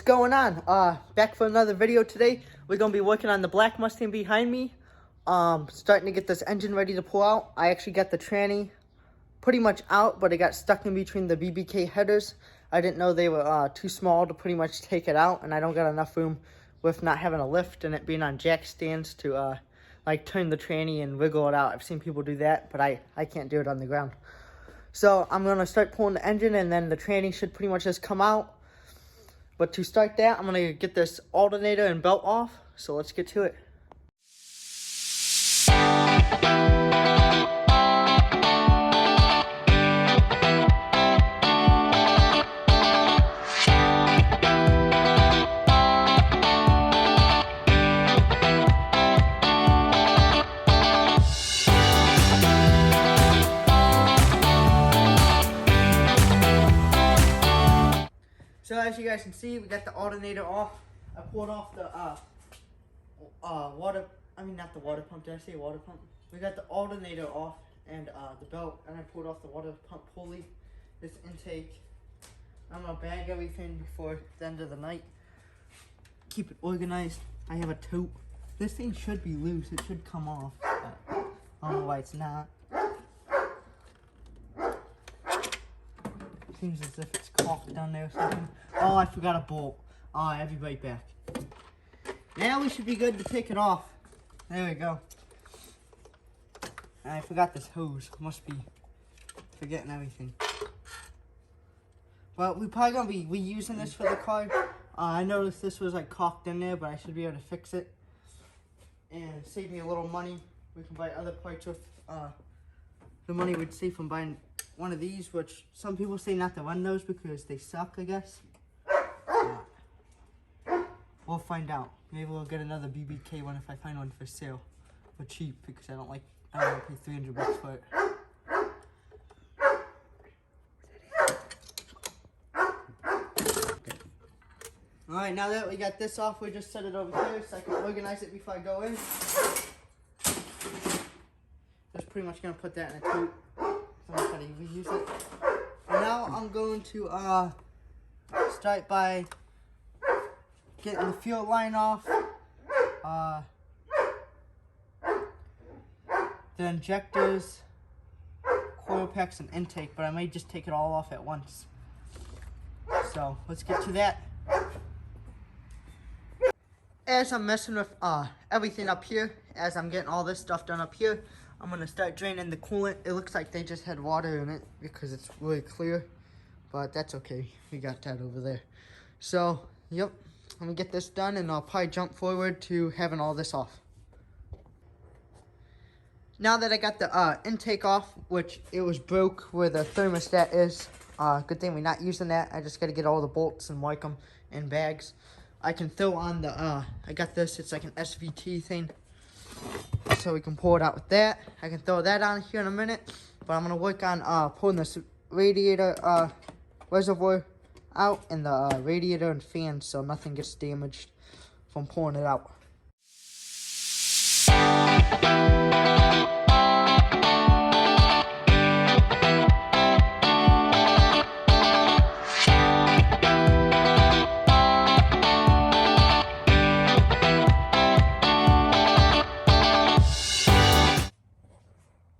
going on? Back for another video today. We're gonna be working on the black Mustang behind me. Starting to get this engine ready to pull out. I actually got the tranny pretty much out, but it got stuck in between the BBK headers. I didn't know they were too small to pretty much take it out, and I don't got enough room with not having a lift and it being on jack stands to like turn the tranny and wiggle it out. I've seen people do that, but I can't do it on the ground. So I'm gonna start pulling the engine, and then the tranny should pretty much just come out. But to start that, I'm gonna get this alternator and belt off. So let's get to it. So as you guys can see, we got the alternator off. I pulled off the not the water pump. Did I say water pump? We got the alternator off and the belt, and I pulled off the water pump pulley, this intake. I'm gonna bag everything before the end of the night. Keep it organized. I have a tote. This thing should be loose. It should come off, but I don't know why it's not. Seems as if it's caulked down there or something. Oh, I forgot a bolt. Oh, I'll be right back. Now we should be good to take it off. There we go. I forgot this hose. Must be forgetting everything. Well, we're probably going to be reusing this for the car. I noticed this was like caulked in there, but I should be able to fix it. And save me a little money. We can buy other parts with the money we'd save from buying one of these, which some people say not to run those because they suck, I guess. We'll find out. Maybe we'll get another BBK one if I find one for sale. For cheap, because I don't want to pay 300 bucks for it. Okay. Alright, now that we got this off, we just set it over here so I can organize it before I go in. Just pretty much going to put that in a tote. I'm not going to reuse it. And now I'm going to start by getting the fuel line off, the injectors, coil packs, and intake, but I may just take it all off at once. So let's get to that. As I'm messing with everything up here, as I'm getting all this stuff done up here, I'm going to start draining the coolant. It looks like they just had water in it because it's really clear, but that's okay. We got that over there. So, yep, let me get this done, and I'll probably jump forward to having all this off. Now that I got the intake off, which it was broke where the thermostat is, good thing we're not using that. I just got to get all the bolts and wipe them in bags. I can throw on the, I got this, it's like an SVT thing. So we can pull it out with that. I can throw that on here in a minute. But I'm going to work on pulling this radiator reservoir out, and the radiator and fan, so nothing gets damaged from pulling it out.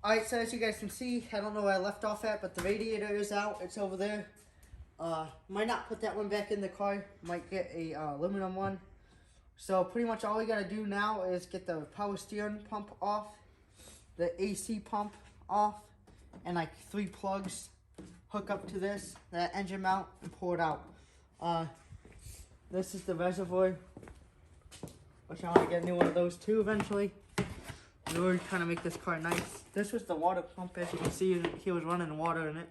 Alright, so as you guys can see, I don't know where I left off at, but the radiator is out. It's over there. Might not put that one back in the car. Might get a aluminum one. So pretty much all we gotta do now is get the power steering pump off, the AC pump off, and like 3 plugs hook up to that engine mount, and pull it out. This is the reservoir, which I want to get a new one of those too eventually. We're trying to make this car nice. This was the water pump. As you can see, he was running water in it.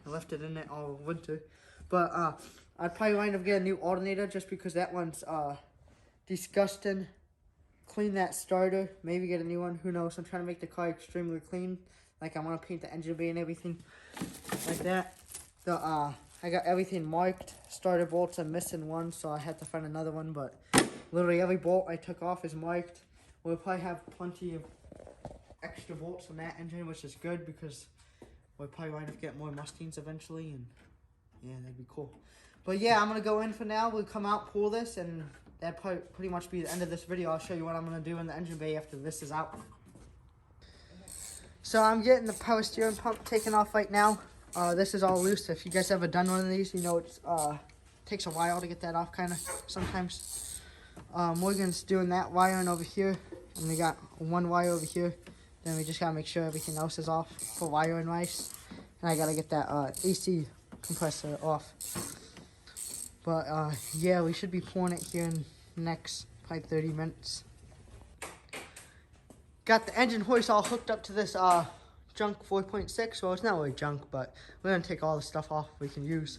I left it in it all winter. But I'd probably wind up getting a new alternator just because that one's disgusting. Clean that starter. Maybe get a new one. Who knows? I'm trying to make the car extremely clean. Like, I want to paint the engine bay and everything like that. I got everything marked. Starter bolts, I'm missing one, so I had to find another one. But literally every bolt I took off is marked. We'll probably have plenty of extra bolts on that engine, which is good because we'll probably wind up getting more Mustangs eventually, and yeah, that'd be cool. But yeah, I'm gonna go in for now. We'll come out, pull this, and that'll pretty much be the end of this video. I'll show you what I'm gonna do in the engine bay after this is out. So I'm getting the power steering pump taken off right now. This is all loose. If you guys ever done one of these, you know it's takes a while to get that off, kind of sometimes. Morgan's doing that wiring over here, and we got one wire over here. Then we just gotta make sure everything else is off for wiring wise. And I gotta get that AC compressor off. But yeah, we should be pouring it here in the next probably 30 minutes. Got the engine hoist all hooked up to this junk 4.6. Well, it's not really junk, but we're gonna take all the stuff off we can use.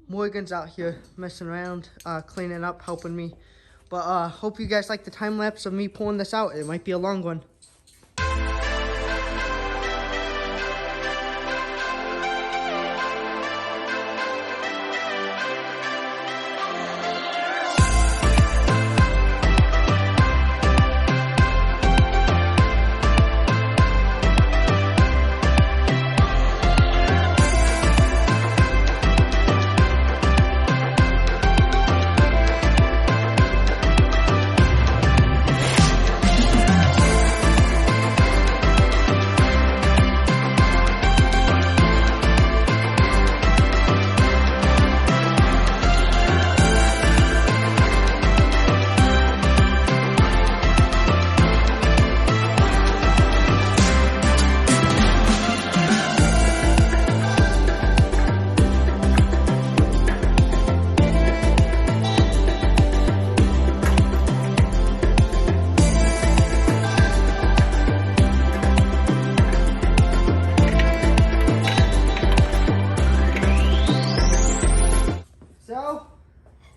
Morgan's out here messing around, cleaning up, helping me. But hope you guys like the time lapse of me pulling this out. It might be a long one.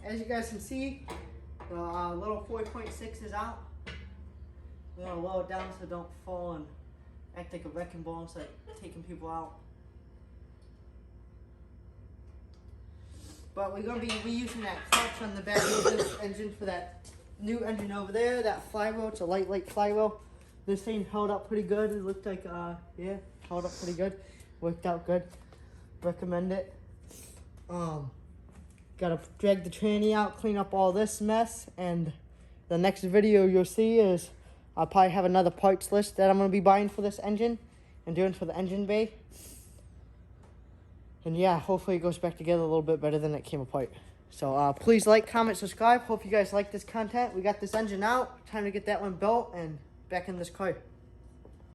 As you guys can see, the little 4.6 is out. We're gonna lower it down so it don't fall and act like a wrecking ball instead of taking people out. But we're gonna be reusing that clutch on the back of this engine for that new engine over there, that flywheel. It's a light flywheel. This thing held up pretty good. It looked like, yeah, held up pretty good. Worked out good. Recommend it. Gotta drag the tranny out, clean up all this mess, and the next video you'll see is I'll probably have another parts list that I'm gonna be buying for this engine and doing for the engine bay. And yeah, hopefully it goes back together a little bit better than it came apart. So please like, comment, subscribe. Hope you guys like this content. We got this engine out. Time to get that one built and back in this car.